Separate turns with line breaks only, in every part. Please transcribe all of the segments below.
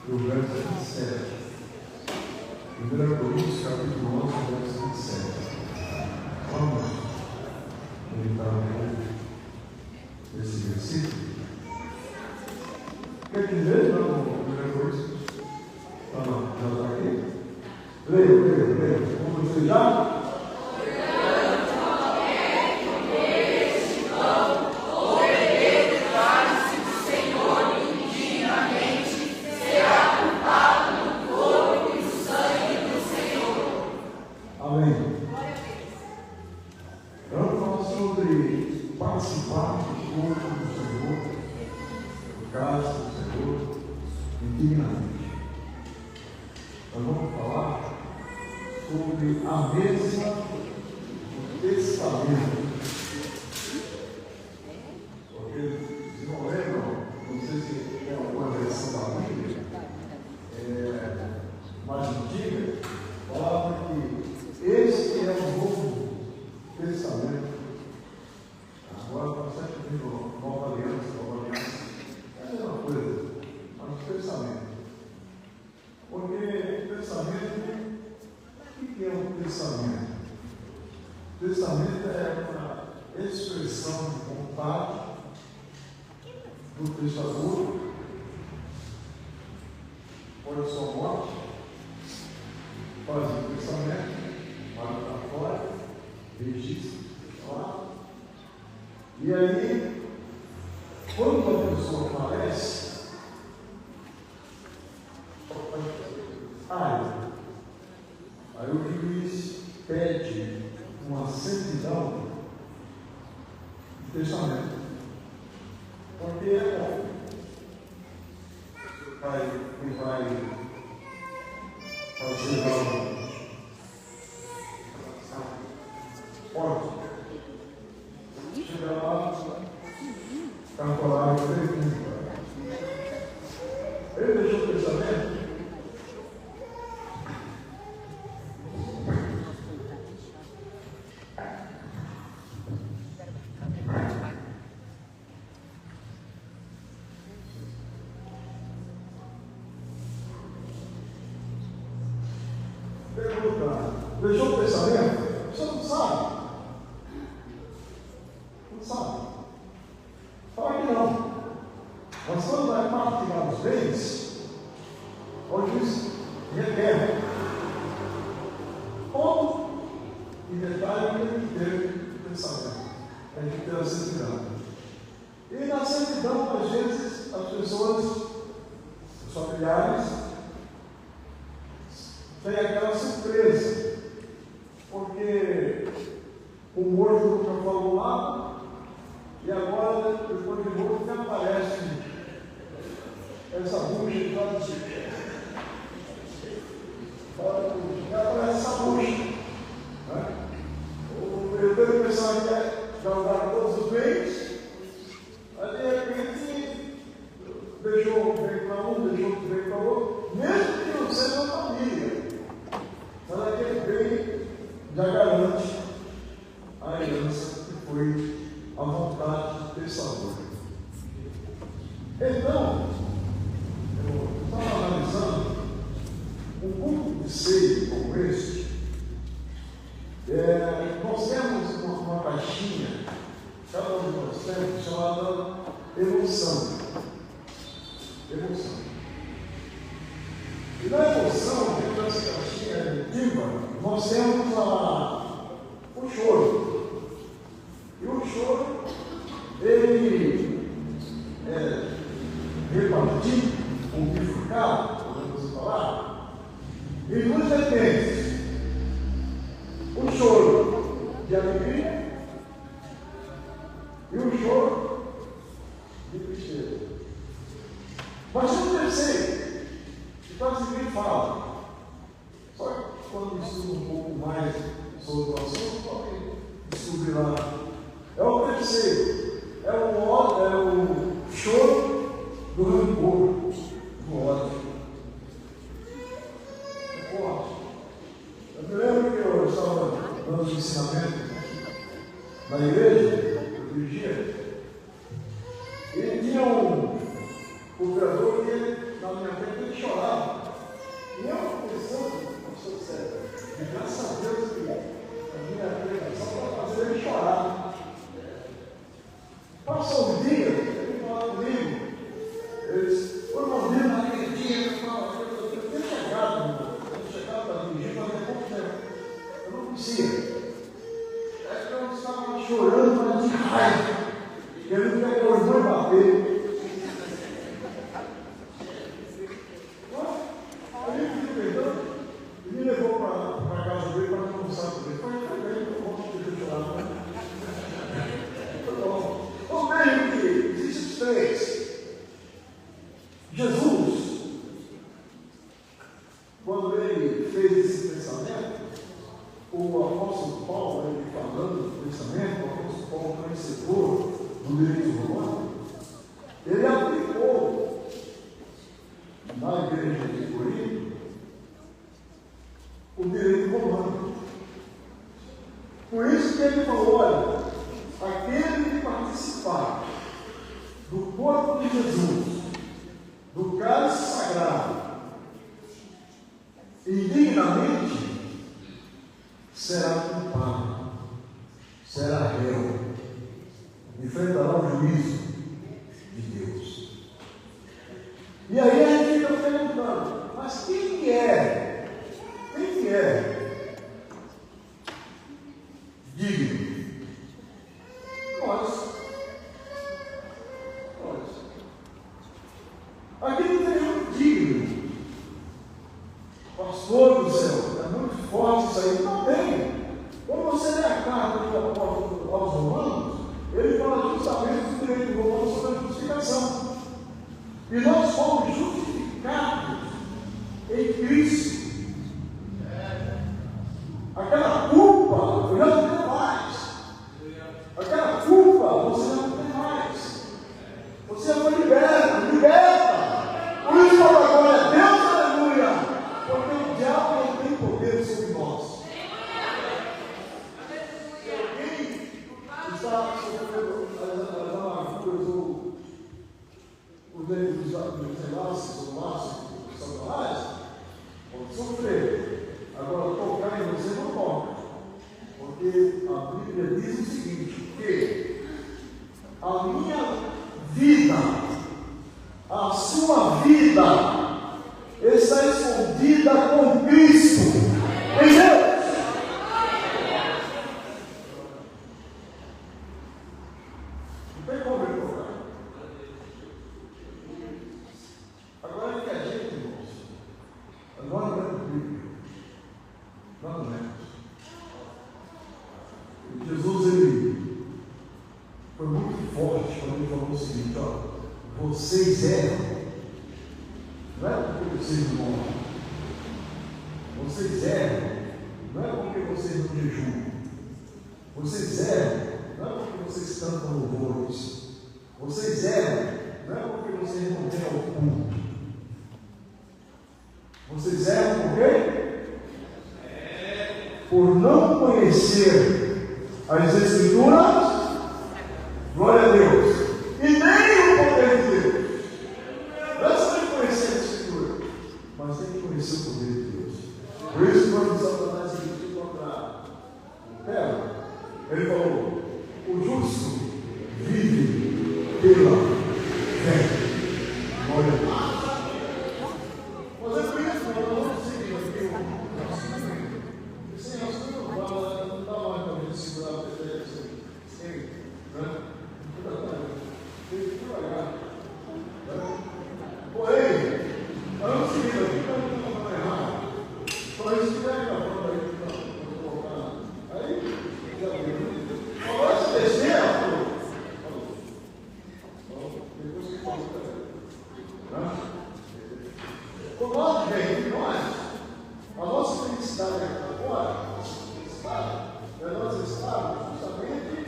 do verso 27. 1 Coríntios, capítulo 11, verso 27. Vamos meditar um pouco nesse versículo. Quer dizer, não, 1 Coríntios? Não, já está aqui? Leia. Vamos ver já? Participar do corpo do Senhor, do caso do Senhor, indignamente. Nós vamos falar sobre a mesa do testamento. Porque, se não lembram, não sei se tem alguma versão da Bíblia, mais antiga, falava que esse é o novo testamento. Agora nós sempre vimos nova aliança, é a mesma coisa, mas pensamento. Porque pensamento, o que é um pensamento? Pensamento é uma expressão de vontade do pensador, por a sua morte, faz o pensamento, vai para fora, registra, fala. E aí, quando a pessoa falece, aí o juiz pede uma certidão de testamento. Porque é bom. Ele vai fazer pode. Chega lá, cantorário pergunta. Ele deixou o pensamento? Pergunta. Deixou o pensamento? Você não sabe. Não sabe. Fala que não. Mas quando vai partilhar os bens, o juiz requer todo e detalhe que ele teve o pensamento. A gente tem a certidão. E na certidão, às vezes, as pessoas, os familiares, têm aquela surpresa, porque o morto nunca falou nada. E agora, depois de novo, que aparece essa bucha de lado de aparece essa bucha. Né? Eu tenho pensado que é jogar todos os bens, aí de repente deixou o bem para um, deixou o bem para o outro, mesmo que não seja uma família, mas aquele bem já garante a herança que foi a vontade do pensador. Então, eu estava analisando um culto de ceia como este. Nós temos uma caixinha, cada um de nós temos, chamada emoção. E na emoção, dentro dessa caixinha emotiva, nós temos o choro. E o choro, ele é repartido, ou bifurcado, podemos falar, em duas vertentes. O choro de alegria e o choro de tristeza. Mas tem um terceiro, que quase ninguém fala. Só que quando estuda um pouco mais sobre o assunto, pode descobrir lá. É o terceiro, é o choro do rancor, do ódio. Eu me lembro que eu estava dando ensinamento na igreja, eu dirigia, e tinha um cooperador que, na minha frente, ele chorava. E eu pensando, pastor Sérgio, e graças a Deus que a minha pregação para fazer ele chorar. Passou um dia, ele falou comigo, eles foram vindo naquele dia, eu tinha chegado para dirigir, mas há pouco tempo, eu não conhecia. É que eu estava chorando, mas de raiva, querendo que a orgulho bater. Me levou para a casa dele para almoçar com ele. Foi bem, eu gosto de chorar. Ou mesmo que existem os três. Jesus, quando ele fez esse pensamento, o apóstolo Paulo, ele falando do pensamento, o apóstolo Paulo conhecedor do direito romano, ele aplicou na igreja de Corinto o direito romano. Por isso que ele falou, olha, aquele que participar do corpo de Jesus, do cálice sagrado, indignamente, será culpado, será réu, enfrentará o juízo de Deus. E aí a gente fica perguntando, mas quem que é? Quem que é digno? Nós. Aqui não tem nenhum digno. Pastor do céu, é muito forte isso aí. Não tem. Quando você lê a carta do apóstolo aos Romanos, ele fala justamente do direito romano sobre a justificação. E nós fomos justificados em Cristo. Aquela culpa, eu já não tenho mais. Aquela culpa, você já não tem mais. Você foi liberta. Por isso, agora é Deus, aleluia. Porque o diabo não tem poder sobre nós. Se alguém está sofrendo as amarguras ou os enlaces ou laços satanás, pode sofrer. Agora, tocar em você não toca, porque a Bíblia diz o seguinte, que a minha vida, a sua vida, está escondida com Cristo em Deus. Não tem como ele tocar. Agora é que a gente, irmãos, agora não é Bíblia. Não é. Jesus, ele foi muito forte quando ele falou o seguinte, ó, vocês erram, não é porque vocês não morrem, vocês erram, não é porque vocês não jejuam, vocês erram, não é porque vocês cantam louvores, vocês erram, não é porque vocês não vêm ao culto, vocês erram por quê? Por não conhecer as Escrituras, glória a Deus, e nem o poder de Deus. Não é só conhecer a Escritura, mas tem que conhecer o poder de Deus. Por isso, quando Satanás se dirigiu contra o terra, ele falou: o justo vive pela fé. Glória a Deus. Mas é por isso que eu não consigo aqui. Sim, nós não dá mais para a gente segurar a PT assim, né? Tem que trabalhar. Porém, vamos seguir aqui para não estar errado. Só isso que vai gravando aí, para colocar. Aí, já viu. Falou essa besteira, falou. Depois que falou também. O nosso bem, nós, a nossa felicidade agora, é nós estarmos justamente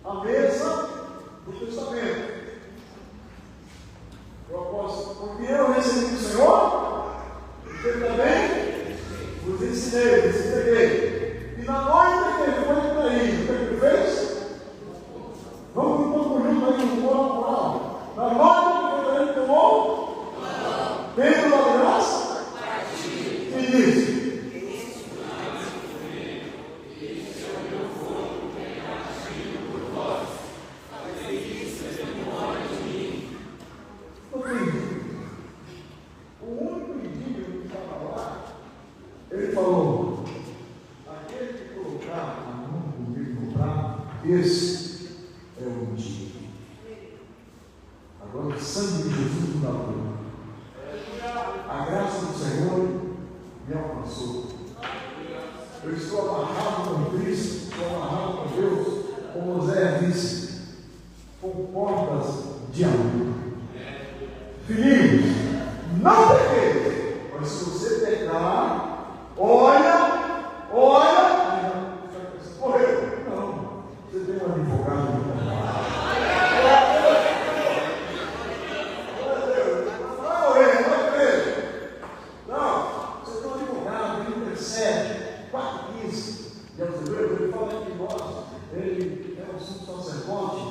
à mesa do testamento. Eu aposto, porque eu recebi do Senhor, e eu também vos ensinei, vos entreguei. E na noite que ele foi traído, o que ele fez? Vamos então junto aí no corpo moral. Na noite que ele tomou, dentro da graça, Filhos, não pequeis. Mas se você pecar, olha, morreu. Não, você tem um advogado. Ele fala que nós, ele é o sumo sacerdote,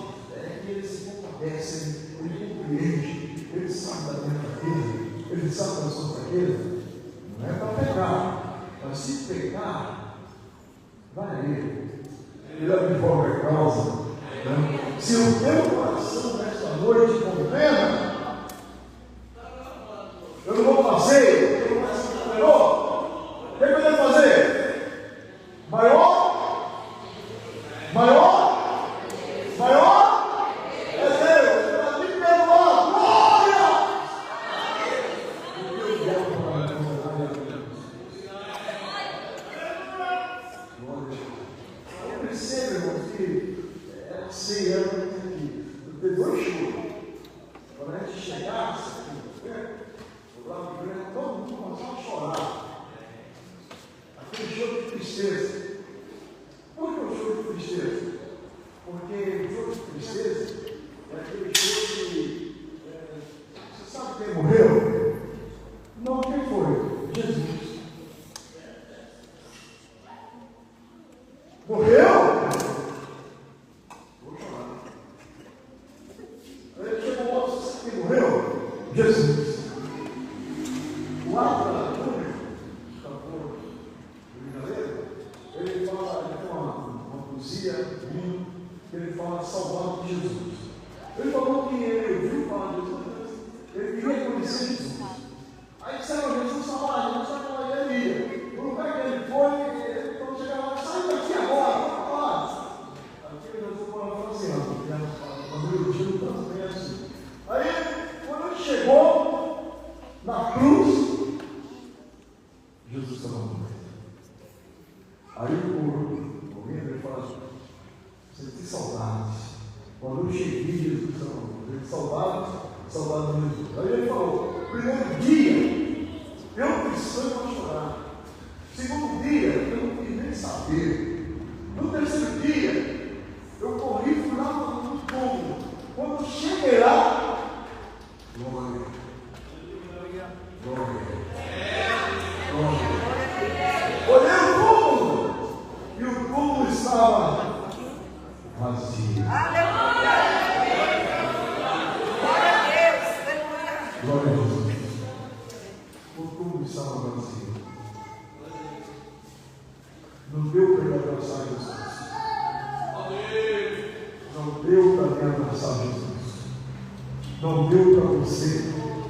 que ele se compadece, ele compreende, ele sabe da minha fraqueza, ele sabe da sua fraqueza. Não é para pecar, mas se pecar, vai a ele advoga a causa. Né? Se o teu coração nesta noite condena, eu não vou fazer, eu não vou ser melhor. O que eu devo fazer? Maior, é Deus, para me perdoar, glória! Eu percebo, irmãos, que é assim, tem dois churos. Quando a gente chegasse aqui, lá no igreja, todo mundo começava a chorar. Aquele choro de tristeza. Por que o choro de tristeza? Porque o choro de tristeza é aquele choro que você sabe quem morreu? Não, quem foi? Jesus. Morreu? Vou chorar. Aí chegou outro, você sabe quem morreu? Jesus. O ato ele fala, ele tem uma poesia, ele fala salvado de Jesus. Ele falou que ele ouviu falar de Jesus, ele queria conhecer Jesus. Aí disseram, Jesus salvado, Jesus salvado, ele ia. No lugar que ele foi, quando chegava lá, sai daqui agora, vamos falar. Aqui Jesus falou assim, quando eu digo tanto bem assim. Aí, quando ele chegou na cruz, Jesus estava morrendo. Aí alguém ele fala assim, senti saudades. Quando eu cheguei, Jesus estava morrendo. Saudades de Jesus. Aí ele falou, primeiro dia, eu precisava chorar. Segundo dia, eu não quis nem saber. No terceiro dia, eu corri, fui lá no túmulo. Quando eu cheguei lá, glória. Olhei o túmulo e o túmulo estava vazio. Aleluia! Glória a Deus. O túmulo estava vazio. Não deu para ele abraçar Jesus. Não deu para me abraçar Jesus. Não deu para você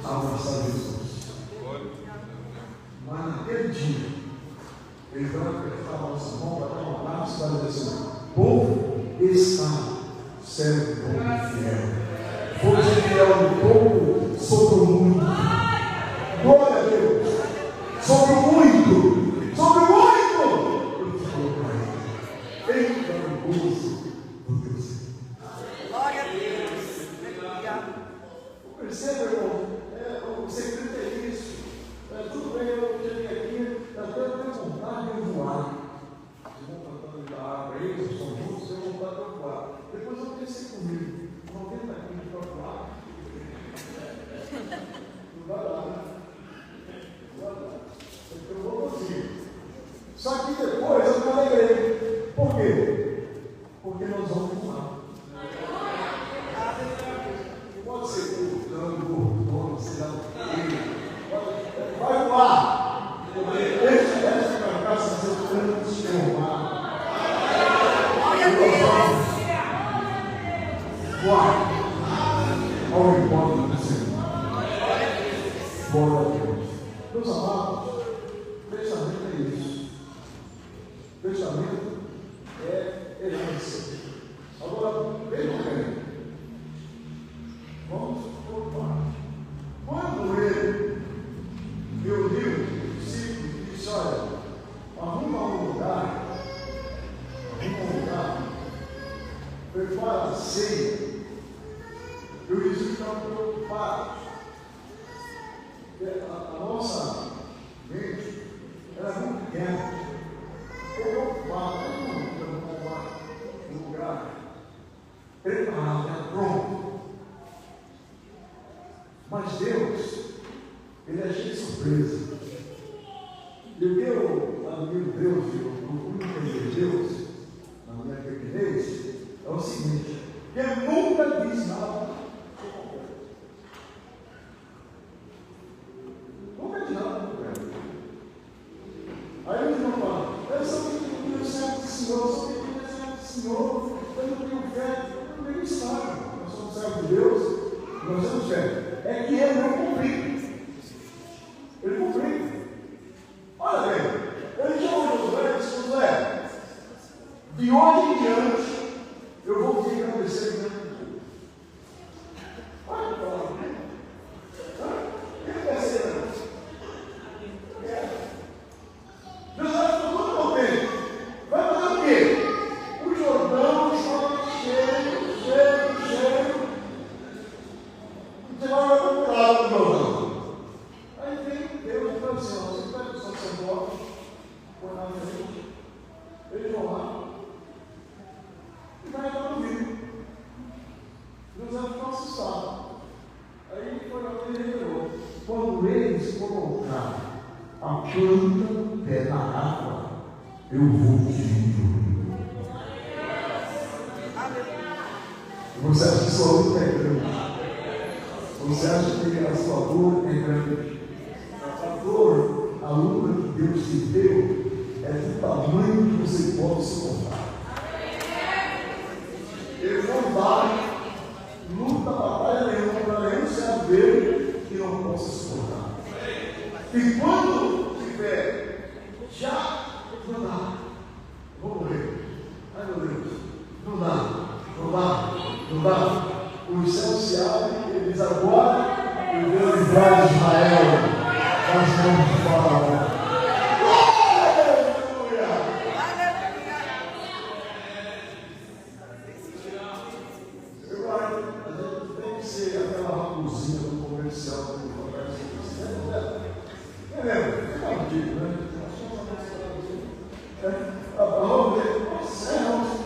abraçar Jesus. Mas naquele dia, ele vai apertar a nossa mão, vai dar um abraço e vai dizer assim: povo está, servo bom e fiel. Fosse fiel no pouco, sobre o muito. Glória a Deus. Sobre o muito. Eu te colocarei. Entra no gozo do teu Senhor. Glória a Deus. Perceba, irmão, o segredo é isso. Tudo bem, eu cheguei aqui, até eu tenho vontade de voar. Se vão cantando da água aí, vocês estão juntos, eu tenho vontade de voar. Depois eu pensei comigo, não vem daqui para voar. Não vai lá, né? Não vai lá. Eu vou conseguir. Só que depois eu me alegrei. Por quê? Porque nós vamos voar. Pode ser gordão, sei lá o quê. Vai voar. Essa carcaça ser transformada. Glória a Deus. Voar ao encontro do Senhor. Glória a Deus. Meus amados, pensamento é isso. Pensamento é herança. Agora, veja bem. Vamos por parte. Quando ele meu livro, discípulo, disse: olha, arruma um lugar, prepara a ceia. Eu disse que estava preocupado. a nossa mente era muito pequena. Eu ocupava um lugar preparado, pronto. Mas Deus, Ele é cheio de surpresa. E o que eu admiro Deus, eu procuro entender Deus na minha pequenez, é o seguinte: Ele nunca diz nada. Nunca diz nada. Aí eles vão falar: eu sou filho do servo do Senhor, eu sou filho do servo do Senhor, eu não tenho fé, eu não tenho estado. Nós somos servos de Deus, nós temos fé. É que Ele não cumpriu. Ele cumpriu. Olha bem, ele chamou Josué e disse: Josué, de hoje em diante, eu vou vir acontecer com ele. Olha que palavra. Ele quer ser. Josué ficou todo contente. Vai fazer o quê? O Jordão estava cheio. Você vai procurar o Jordão. Aí vem Deus e fala assim: você vai para o sacerdote, põe na frente, eles vão lá e vai dar no rio. José ficou assustado. Aí foi lá que ele revelou: quando eles colocaram a planta do pé na água, eu vou te rio. Você acha que sua luta é grande? Você acha que a sua dor é grande? A luta que Deus te deu é do tamanho que você pode suportar. Ele não vai, luta, batalha nenhuma para nenhum servo dele que não possa suportar. E quando tiver, já não dá, vou morrer. Ai meu Deus, não dá. Os céus se abrem, ele diz: agora eu vou livrar Israel das mãos de Faraó. Aleluia! A gente tem que ser aquela raposinha do comercial do comércio. Lembra? É um tipo, né? Vamos ver. Nossa,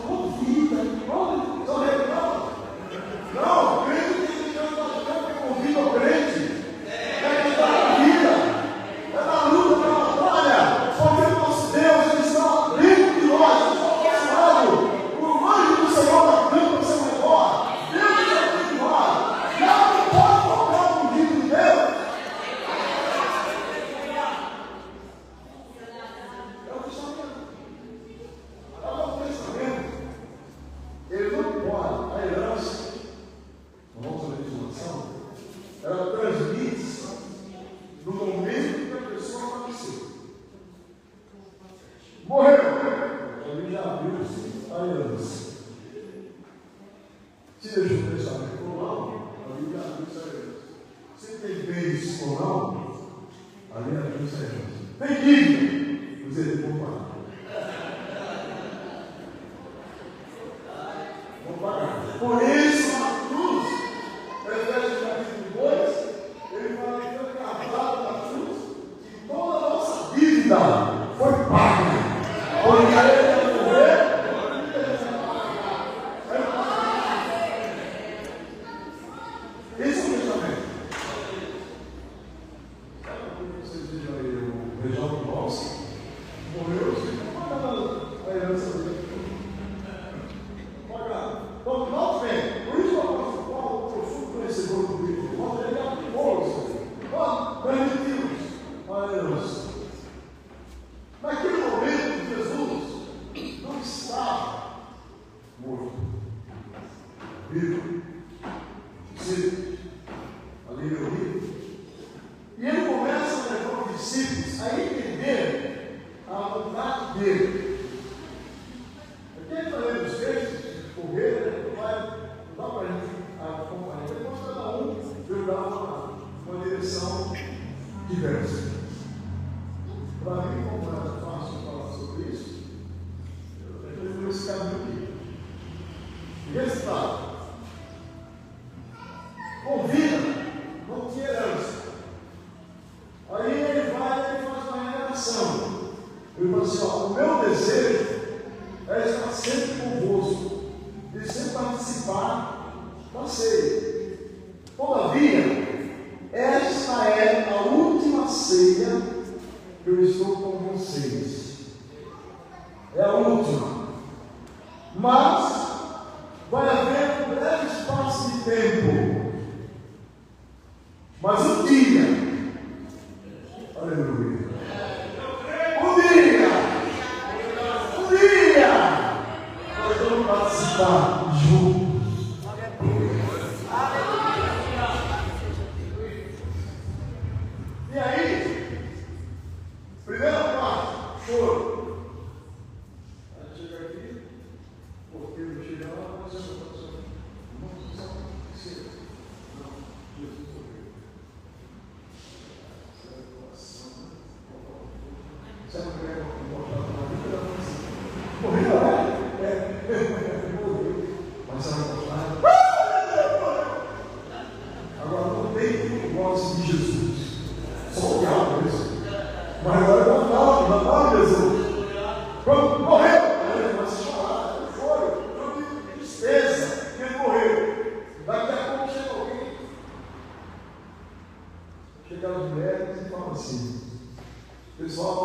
convida. Só reclama. Não, crente que convida o crente. É que está na vida. É na luta, na batalha. Porque o nosso Deus, Ele está dentro de nós. Ele está aproximado. O anjo do Senhor da campa ao seu redor. Deus está dentro de nós. Já não pode tocar o ungido de Deus. É o que está vendo. Olha o pensamento. Ele não pode, a herança, na nossa legislação, ela transmite no momento que a pessoa nasceu. Morreu. Ele já viu a herança. Se deixou o testamento ou não, ali já viu essa herança. Se tem bens ou não, ali já viu essa herança. Tem dívida, você tem que pagar. Por isso, na cruz, Efésios capítulo 2, ele fala que foi cravado na cruz, que toda a nossa dívida foi paga. Porque ele vai morrer, esse é o pensamento. Vocês vejam aí, o Reginaldo Rossi morreu, você não paga a herança dele. Então, nós vemos, por isso que o apóstolo Paulo, profundo conhecedor do livro, quando ele aplicou isso, nós permitimos a herança. Naquele momento, Jesus não estava morto, vivo, simples, ali reunido. E ele começa a levar os discípulos a entender a vontade dele. Aqui ele está lendo os textos, correr, não dá para a gente acompanhar. Depois cada um jogar uma direção diversa. Para mim, como é fácil falar sobre isso, eu vou esse caminho aqui. Resultado: convida, não tinha herança. meu desejo é estar sempre convosco e sempre participar da ceia. Todavia, esta é a última ceia que eu estou com vocês. É a última. Mas vai haver um breve espaço de tempo. Mas o dia, aleluia, nós vamos participar juntos. E aí, primeira parte, choro. Aí chega aqui, o porteiro chega lá, mas eu não posso. Morreu, né? Morreu. Mas agora não tem voz de Jesus. Só o diabo mesmo. Mas agora não fala de Jesus. Quando morreu, ele começa a chorar, eu choro, eu tenho tristeza que ele morreu. Daqui a pouco chega alguém. Chega as mulheres e fala assim: pessoal,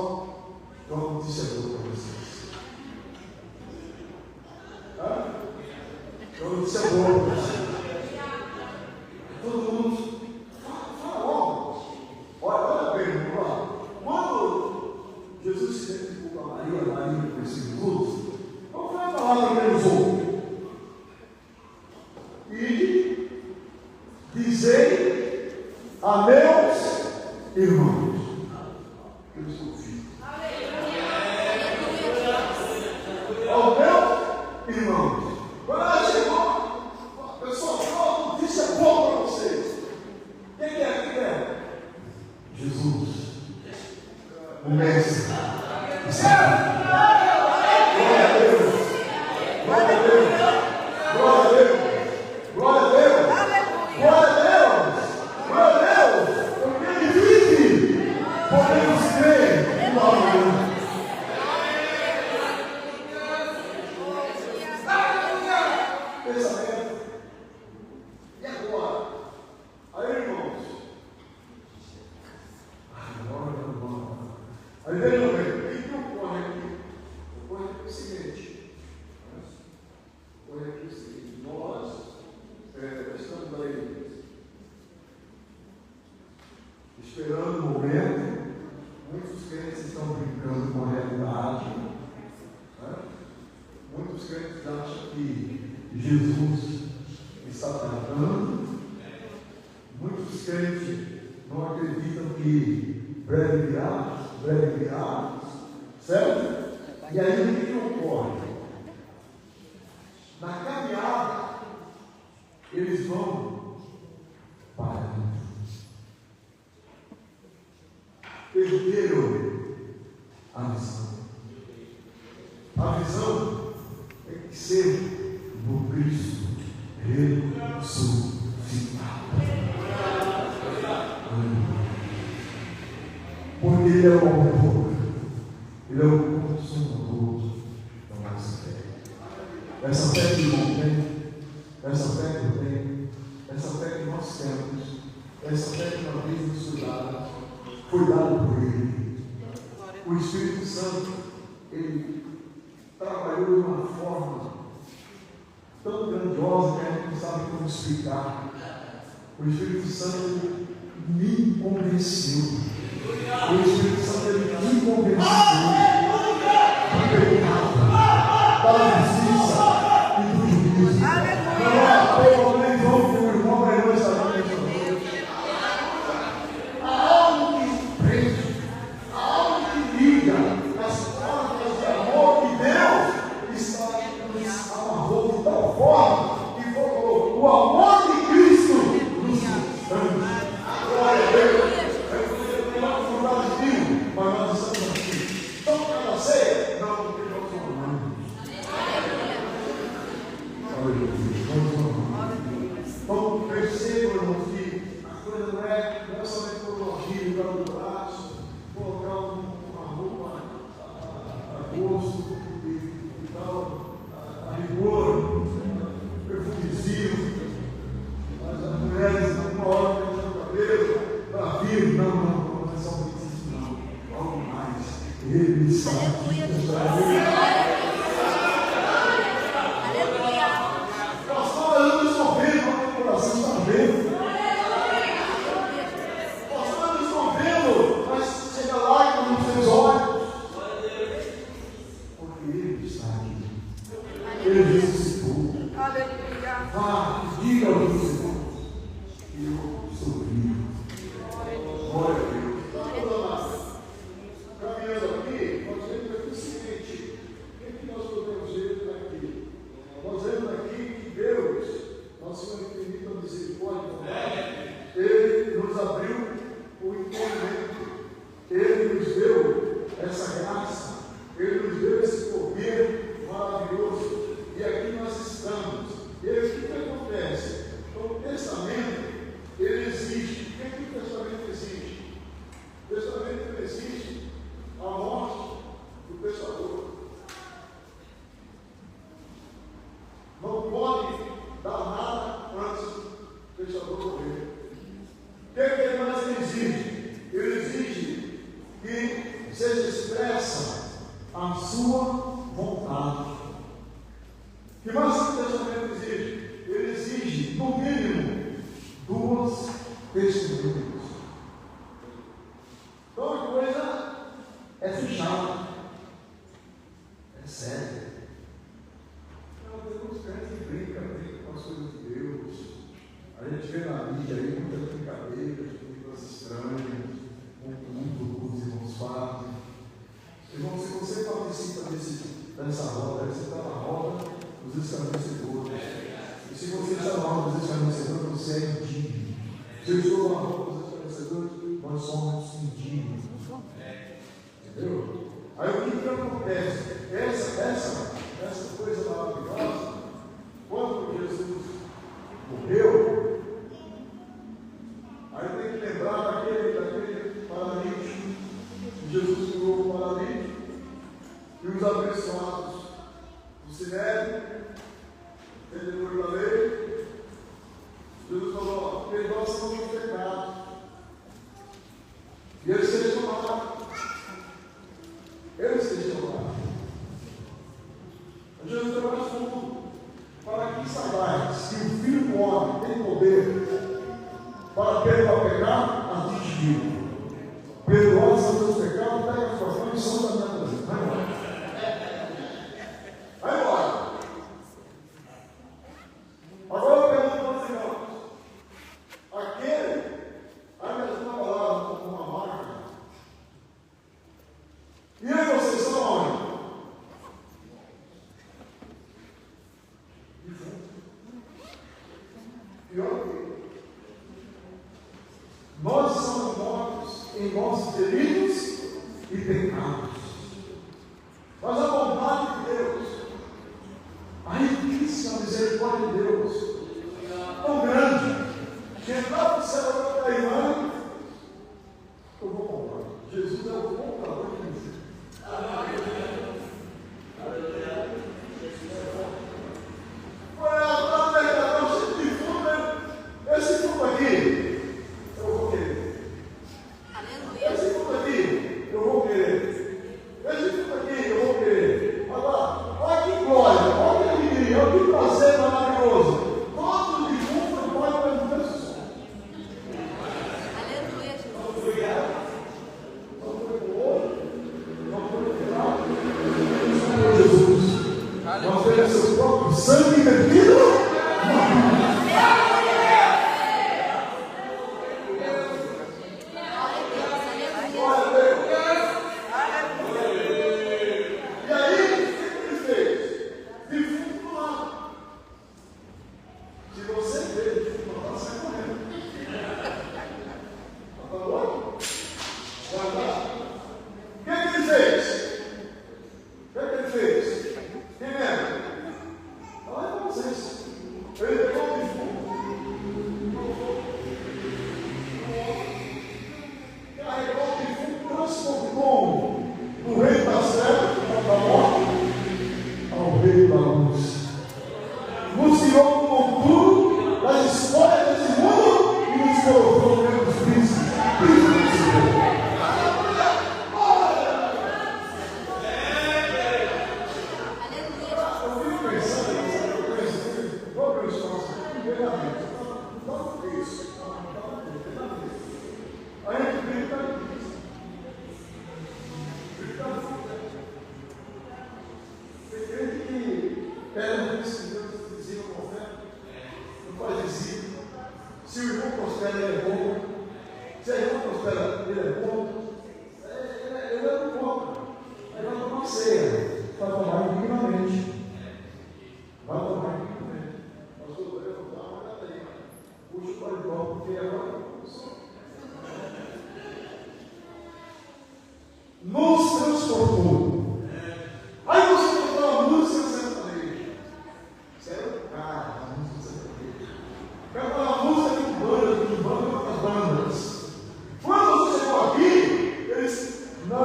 tem uma notícia boa para vocês. Tem uma notícia boa para vocês. Todo mundo fala logo. Olha bem, vamos lá. Quando Jesus se identificou com a Maria com esse minuto, qual foi a palavra que ele usou? E dizei a meus irmãos. Eu sou filho. Ao meu irmão. Quando ela chegou, pessoal, uma notícia boa para vocês. Quem é? Jesus, o Mestre. Glória a Deus. Glória a Deus. Glória a Deus. Glória a Deus. Glória a Deus. Glória a Deus. Porque ele vive. Podemos crer no amor. Pensamento. E agora? Aí, irmãos. Aí vem o que ocorre aqui? Ocorre aqui o seguinte. Nós estamos aí esperando o momento. Muitos crentes estão brincando com a realidade. Muitos crentes acham que Jesus está tratando. Muitos crentes não acreditam que breve virá, certo? E aí o que ocorre? Na caminhada, eles vão parando. Perderam a visão. A visão tem que ser no Cristo ressuscitado. Porque Ele é o autor, Ele é o consumador da nossa fé. Essa fé que eu tenho, essa fé que eu tenho, essa fé que nós temos, essa fé que uma vez nos foi dada por Ele. O Espírito Santo, Ele trabalhou de uma forma tão grandiosa que a gente não sabe como explicar. O Espírito Santo me convenceu. O Espírito Santo me convenceu do pecado, da justiça e do juízo. Não é a pena nem vão que o irmão vai irmã está aqui. Há algo que prende, há algo que liga as portas de amor que Deus está nos amarrou de tal forma que colocou o amor de Cristo nos sangue. Glória a Deus. Mas nós estamos aqui. Então, Ele está aqui. Pastor, eu não estou vendo, mas o coração está vendo. Pastor, eu não estou vendo, mas chega lá nos seus olhos. Porque Ele está aqui. Ele ressuscitou. Diga ao Senhor, eu estou vivo. Glória a Deus. Caminhando aqui, nós vemos aqui o seguinte: o que nós podemos ver aqui? Nós vemos aqui que Deus, nosso Senhor infinito, a misericórdia, Ele nos abriu o entendimento, Ele nos deu essa graça, Ele nos deu esse poder maravilhoso, e aqui nós estamos. E aí, o que acontece? Então, o testamento, ele existe. O que o testamento existe? O testamento existe a morte do pescador. Não pode dar nada antes do pescador morrer. O que mais ele exige? Ele exige que seja expressa a sua vontade. O que mais o testamento exige? Ele exige, no mínimo, 2 testemunhas. Então a coisa é fechada. É sério. Não, tem muitos crentes que brincam com as coisas de Deus. A gente vê na mídia aí muitas brincadeiras, coisas estranhas, com tudo que os irmãos fazem. Irmão, se você participa dessa roda, você está na roda dos escarnecedores. E se você está na roda dos escarnecedores, você é indigno. Se eu estou na roda dos escarnecedores, nós somos indignos. Entendeu? Aí o que acontece? Essa coisa maravilhosa, quando Jesus morreu, aí tem que lembrar daquele paralítico, que Jesus curou o paralítico, e os abençoados do Sinédrio, entendedor da lei. Jesus falou: perdoa os nossos pecados. E eles questionaram. Jesus deu mais fundo. Para que saibais que o Filho do Homem tem poder para perdoar pecado, atingiu. Perdoar os seus pecados, pega a sua mão e solta a minha mão. Vai embora. Vai embora. Agora eu pergunto para os irmãos: aquele, a mesma palavra com uma marca, e aí vocês são onde? Pior que nós somos mortos em nossos delitos e pecados. Mas a vontade de Deus, a riquíssima misericórdia de Deus, tão grande, que entrar no céu da Tailândia, eu vou comprar. Jesus é o comprador de misericórdia. Esse fruto aqui, eu vou querer. Esse fruto aqui, eu vou querer. Esse fruto aqui, eu vou querer. Agora, olha que glória, olha que alegria, olha que prazer maravilhoso. Todos de juntos podem ter o mesmo som. Aleluia, Jesus. Não foi com o outro, não foi com o nos transportou. Aí você botou a música sertaneja. Sério? Ah, a música sertaneja. Quero falar a música de banda e outras bandas. Quando você chegou aqui, eles, não.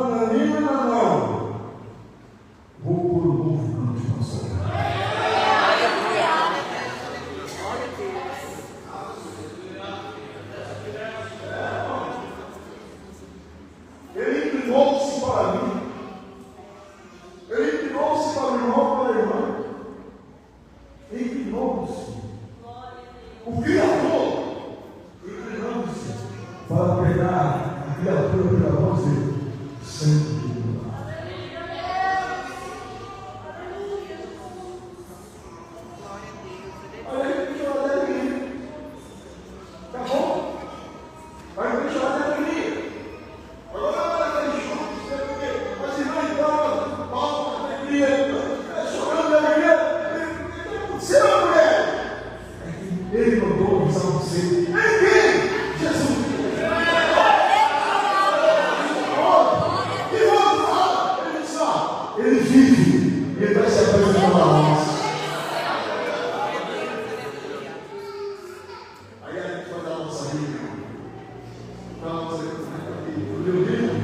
Vou pôr o novo canto de pastor. Ele inclinou-se para mim. Ele inclinou-se para o irmão, para a irmã. Inclinou-se. O Criador inclinou-se para pegar a criatura pela mão dele. Sempre. Ele mandou avisar você. Jesus. Ele vive. Ele vai se apresentar a nós. Aí a gente vai dar a nossa vida. O meu livro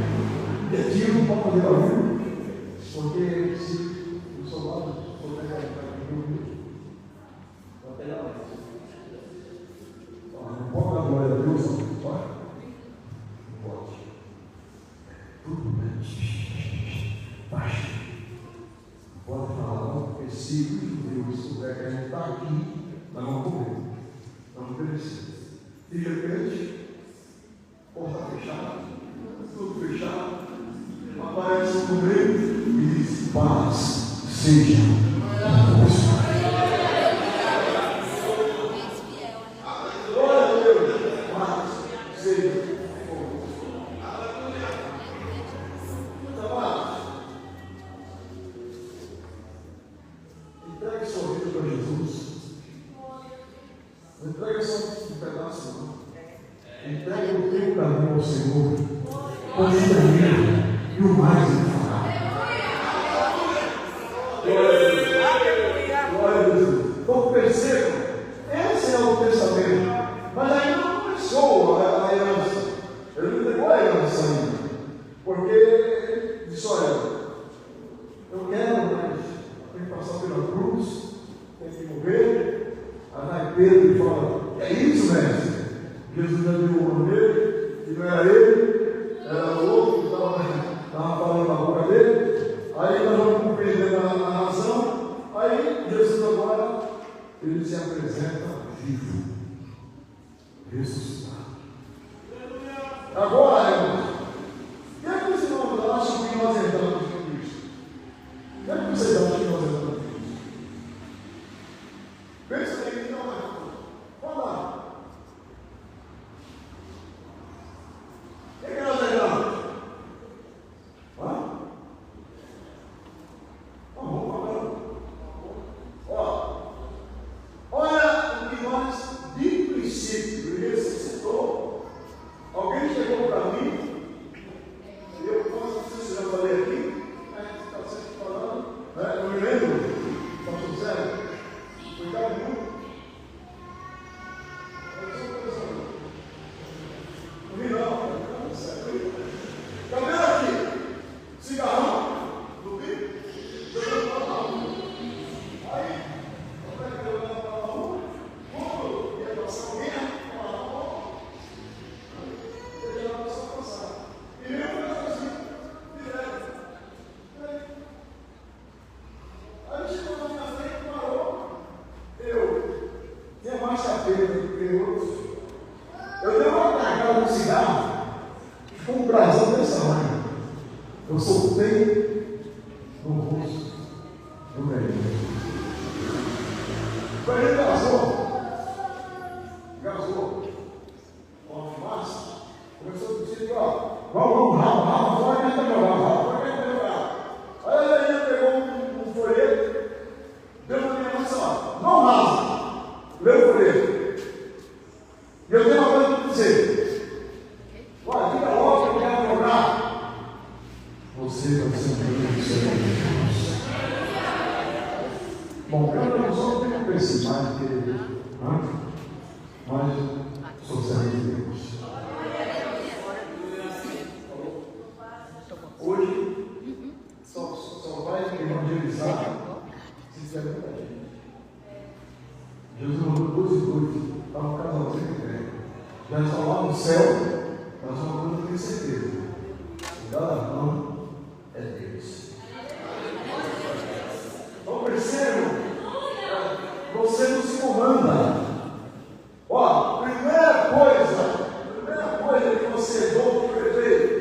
é tiro para poder ouvir. Porque se o soldado for pegar o livro, vai pegar mais. Não pode dar glória a Deus, não pode? Não pode. Tudo bem. Baixo. Não pode falar, não, porque se o judeu souber que a gente está aqui, nós vamos comer. Vamos obedecer. De repente, porta fechada, tudo fechado, aparece um meio e diz: paz seja convosco. Entregue sua vida para Jesus. Não entregue só um pedaço, não. Entregue o teu caminho ao Senhor. Confia nele e o mais ele fará. Glória a Deus. Então perceba, esse é o testamento. Mas ainda não começou a herança. Ele não entregou a herança ainda. Porque ele disse: olha, eu quero, mas tem que passar pela cruz, tem que morrer. Aí Pedro fala: é isso, mestre? Jesus já deu o nome dele, e não era ele, era o outro que estava falando na boca dele. Aí nós vamos compreender a narração. Aí Jesus agora, ele se apresenta vivo, ressuscitado. Agora, irmãos, o que é que os irmãos acham que nós entramos em Cristo? O que é que vocês acham que nós entramos em Cristo? Pensa aí, então, vamos lá. O que é que nós entramos? Vamos falar. Olha o que nós, de princípio, ressuscitou. Alguém chegou para mim, eu posso, não sei se já falei aqui, está sempre falando, né? Eu me lembro, pastor Zé, cuidado muito. Não vi não, sério. Cadê aqui? Cigarrão? Não vi? Jogando para a rua. Aí, como é que eu olhava para a rua? Quando ia passar alguém, deixava a pessoa passar. E eu era assim, direto. Aí chegou na minha frente e parou. Eu tinha mais chapéu do que outros. Eu dei uma cargada no cigarro com um brasão dessa hora. Eu soltei no rosto do velho. O velho gasou com a fumaça, começou a dizer: ó, vamos, rapa, fora que a gente vai jogar. Aí ele pegou um folheto, deu na minha mão e disse: ó, não rasa, lê o folheto. E eu tenho uma coisa para dizer: olha, fica logo que eu quero jogar. você vai ser um grande servo de Deus. Bom, eu não sou um pouco esse mais do que mas sou servo de Deus. Hoje só vai evangelizar se serve da gente. Jesus mandou 12 para um casalzinho de pé. Já estão lá no céu, nós vamos ter certeza. Cada mão é Deus. Então percebam, você não se comanda. Ó, primeira coisa que você herdou do prefeito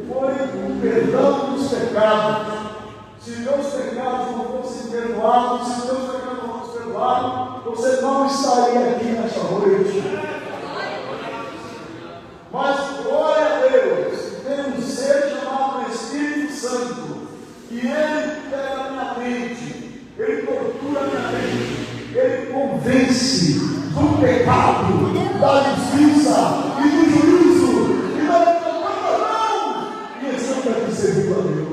foi o perdão dos pecados. Se meus pecados não fossem perdoados, se meus pecados não fossem perdoados, você não estaria aqui nesta noite. Mas glória a Deus, tem um ser chamado Espírito Santo, e ele pega a minha mente, ele tortura a minha mente, ele convence do pecado, da justiça e do juízo, e da condenação, e esse é o que é servido a Deus.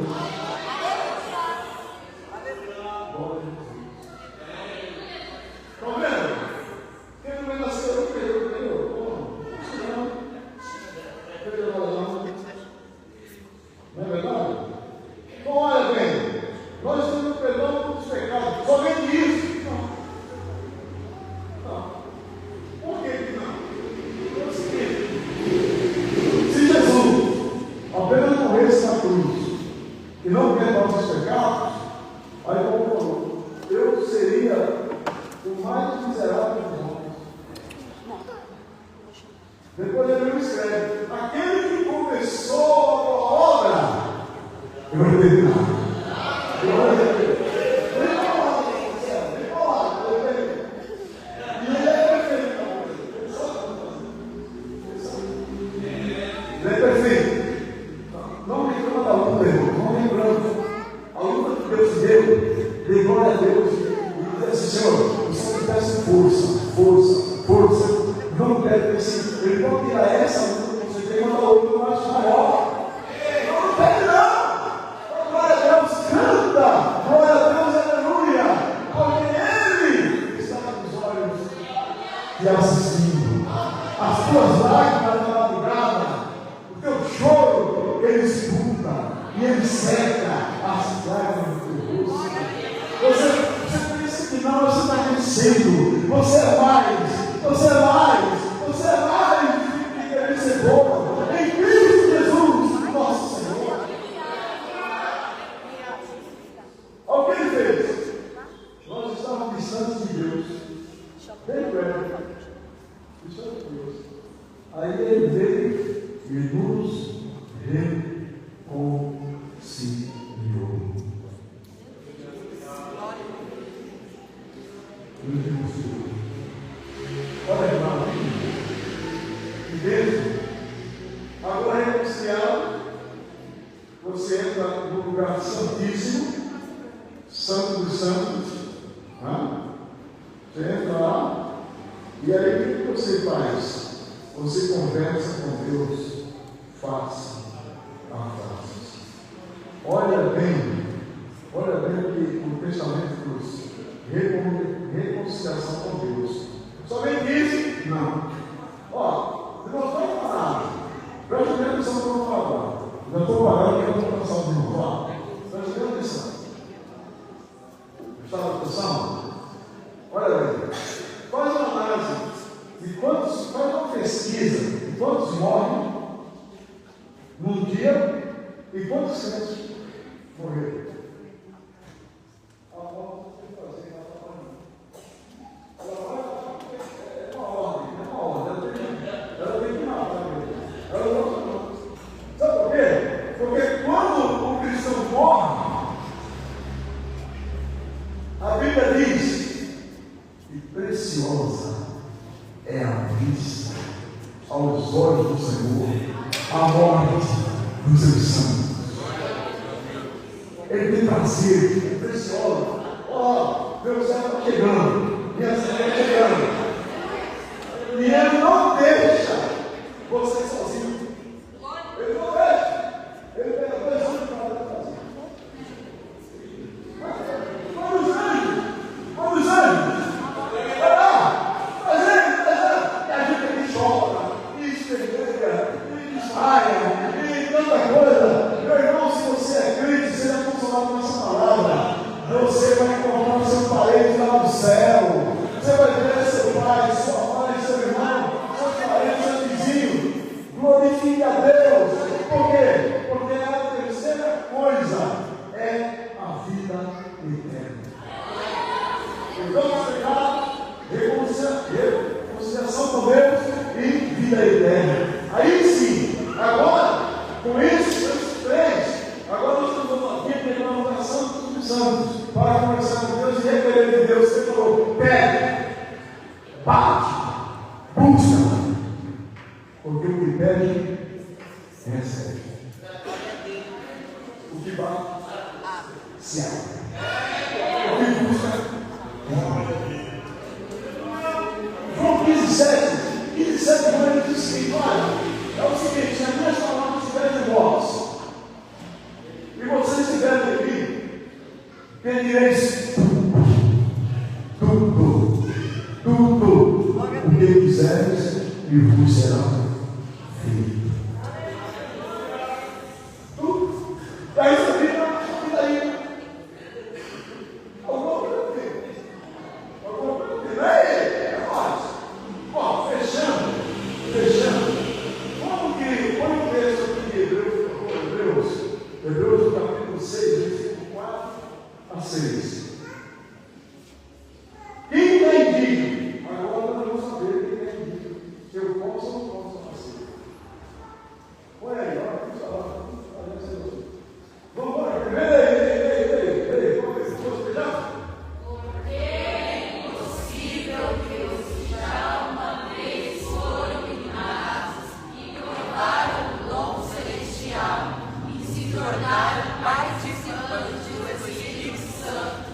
Estão vendo? Quem não nasceu, eu não é verdade? Então, olha bem, nós temos perdão dos pecados, somente isso. Não. Por que não? É o seguinte: se Jesus apenas morresse na cruz e não perdoar os pecados, aí como falou, eu seria o mais miserável dos homens. Depois ele escreve: aquele que começou a obra, eu vou terminar. E ele é perfeito. Ele é perfeito. Não reclama da luta, irmão. Não lembrando. A luta que Deus deu, dê glória a Deus. E diz assim: Senhor, o Senhor me peça força. Não pede assim, ele pode tirar essa luta que você tem, mandar outra mais maior. Não pede não. Glória a Deus, canta. Glória a Deus, aleluia. Porque ele está nos olhos e assistindo. As tuas lágrimas na madrugada, o teu choro, ele escuta e ele seca as lágrimas do teu rosto. Você pensa que não, você está vencendo. Você é mais do que vencedor em Cristo Jesus, nosso Senhor. Olha o que ele fez. Nós estávamos distantes de Deus, bem perto, distantes de Deus. Aí ele veio e nos reconciliou. Olha que maravilha. E Deus, agora reconciliado, você entra no lugar santíssimo, santo dos santos. Você entra lá, e aí o que você faz? Você conversa com Deus face a face. Olha bem o pensamento dos reconciliação com Deus. Somente isso? Não. Ó, nós vamos parar. Preste atenção no que eu vou falar. Já estou parando, eu estou cansado de novo. Preste atenção. Prestaram atenção? Olha bem. Faz uma análise de quantos, faz uma pesquisa de quantos morrem num dia e quantos crentes morreram. Sabe por quê? Porque quando o cristão morre, a Bíblia diz que preciosa é a vista aos olhos do Senhor a morte dos seus santos. Ele tem prazer, é preciosa. Ó, meu céu está chegando, minha céu está chegando. E ele não deixa você sozinho. Ele não deixa. Ele pega 2 anos para fazer. Santos, para conversar com Deus e requerer de Deus. Você falou: pede, bate, busca, porque o que pede, recebe. O que bate, se abre. O que busca, João 15:7, João diz o seguinte: olha, é o seguinte, se as minhas palavras estiverem em vós, e vocês estiverem em mim, pedireis tudo o que quiseres e vos será feito. Tudo. Daí você fica, e daí? Alguma coisa tem. Não é nós. Ó, fechando. Como que, põe o texto aqui de Hebreus capítulo 6, versículo 4 a 6. Quem está indigno? Agora nós vamos saber quem é indigno. Se eu posso ou não posso fazer. Põe aí, olha, vamos falar. Vamos embora. Ei, vamos pegar?
Porque é impossível que os que já uma vez foram iluminados e provaram o dom celestial e se tornaram participantes do Espírito Santo.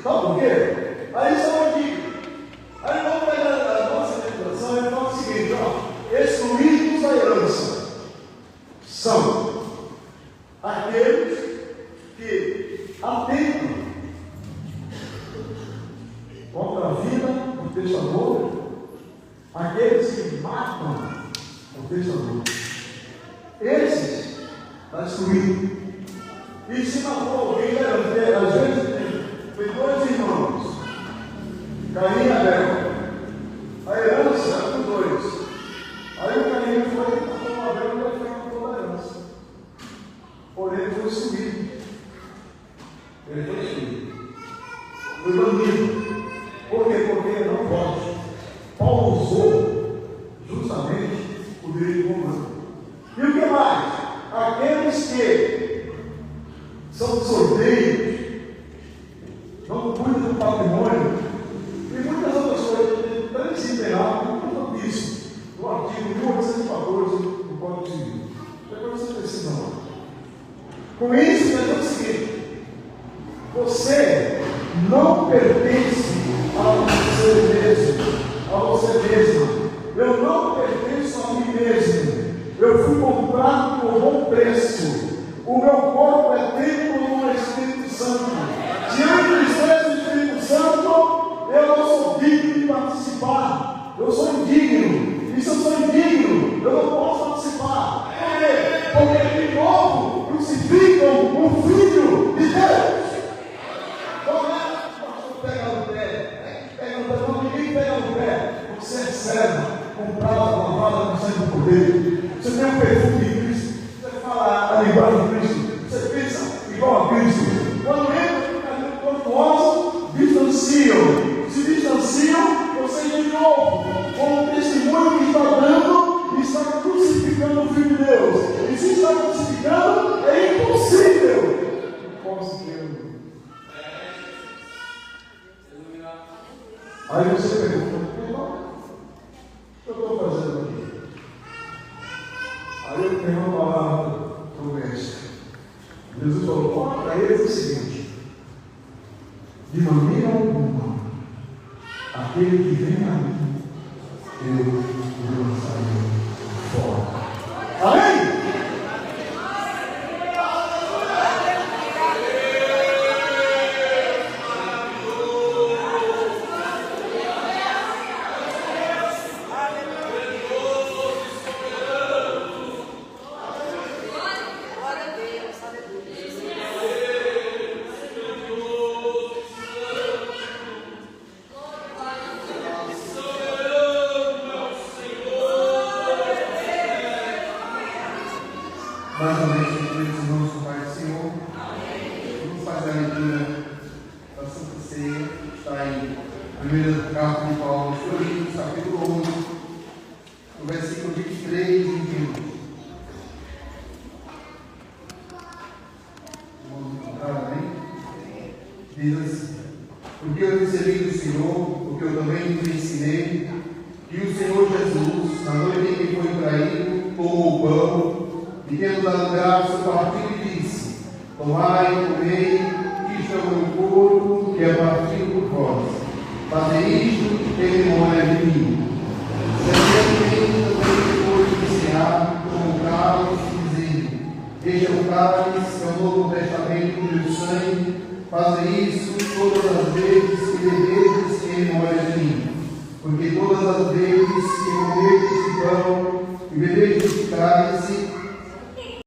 Sabe por quê? Aí só eu digo. Aí vamos pegar a nossa legislação e fala o seguinte: ó, excluídos da herança são aqueles que atentam contra a vida do testador, aqueles que matam o testador. Esses estão excluídos. E se matou alguém, às vezes foi dois irmãos, Caim e Abel. A herança era com dois. Aí o Caim foi e matou o Abel e foi matou a herança. Porém, ele foi subido. Foi banido. Por quê? Porque ele não pode. Paulo usou justamente o direito romano. E o que mais? Aqueles que são sorteios, não cuidam do patrimônio e muitas outras coisas, para se inteirar, muito disso, no artigo 1814 do Código Civil. Depois você precisa lá. Com isso, nós vamos o seguinte: você não pertence a você mesmo. Eu não pertenço a mim mesmo. Eu fui comprado por bom preço. O meu corpo é templo do Espírito Santo. Diante do Espírito Santo, eu não sou digno de participar. Eu sou indigno. E se eu sou indigno, eu não posso participar. Por quê? Porque de novo crucificam o Filho de Deus. Não é? Pastor, pega no pé. Pega no pé. Ninguém pega no pé. Você é servo, comprado, lavado com sangue do Cordeiro. Você tem um perfume de Cristo. Você fala a linguagem de Cristo. Você pensa igual a Cristo. Quando entra no caminho tortuoso, distanciam. Se distanciam, você de novo, com o testemunho que está dando, está crucificando o Filho de Deus. E se está crucificando, é impossível. Posso ter. Aí você pergunta: o que eu estou fazendo aqui? Aí eu tenho uma palavra para o mestre. Jesus falou para eles o seguinte: de maneira alguma, aquele que vem a mim, eu o lançarei fora. Amém?
de Paulo aos Coríntios, capítulo 11, no versículo 23 e 21. Vamos encontrar, amém? Diz assim: porque eu recebi do Senhor, o que eu também vos ensinei, que o Senhor Jesus, na noite em que foi traído, tomou o pão, e tendo dado graça, partiu e disse: tomai e comei, isto é o meu corpo, que é partido por vós. Fazei isto em memória de mim. Semelhantemente também depois de cear, tomou o cálice, dizendo: este é o cálice, que é o novo testamento do meu sangue. Fazei isso todas as vezes que beberdes em memória de mim. Porque todas as vezes que comerdes esse pão e beberdes esse cálice,